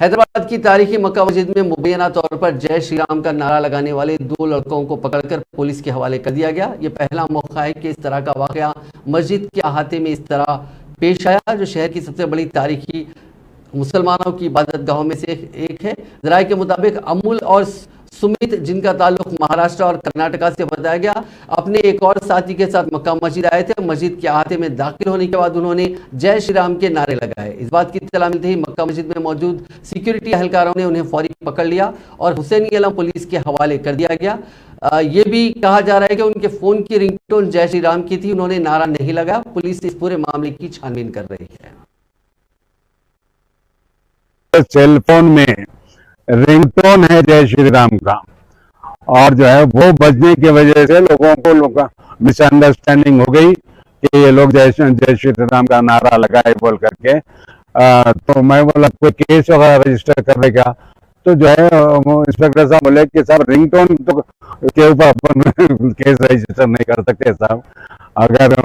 हैदराबाद की तारीखी मक्का मस्जिद में मुबैना तौर पर जय श्री राम का नारा लगाने वाले 2 लड़कों को पकड़कर पुलिस के हवाले कर दिया गया। ये पहला मौका है कि इस तरह का वाकया मस्जिद के अहाते में इस तरह पेश आया, जो शहर की सबसे बड़ी तारीखी मुसलमानों की इबादत गाहों में से एक है। जराये के मुताबिक अमूल और सुमित, जिनका ताल्लुक महाराष्ट्र और कर्नाटका से बताया गया, अपने एक और साथी के साथ मक्का मस्जिद आए थे। मस्जिद के अहाते में दाखिल होने के बाद उन्होंने जय श्री राम के नारे लगाए। इस बात की इत्तला मिलते ही मक्का मस्जिद में मौजूद सिक्योरिटी एहलकारों ने उन्हें फौरी पकड़ लिया और हुसैनी आलम पुलिस के हवाले कर दिया गया। ये भी कहा जा रहा है कि उनके फोन की रिंगटोन जय श्री राम की थी, उन्होंने नारा नहीं लगाया। पुलिस इस पूरे मामले की छानबीन कर रही है। सेलफोन में रिंगटोन है जय श्री राम का, और जो है वो बजने की वजह से लोगों को मिसअंडरस्टैंडिंग हो गई कि ये लोग जय श्री राम का नारा लगाए बोल करके। तो मैं बोला कोई केस वगैरह रजिस्टर करने का, तो जो है इंस्पेक्टर साहब बोले कि साहब रिंगटोन तो के ऊपर अपन केस रजिस्टर नहीं कर सकते साहब, अगर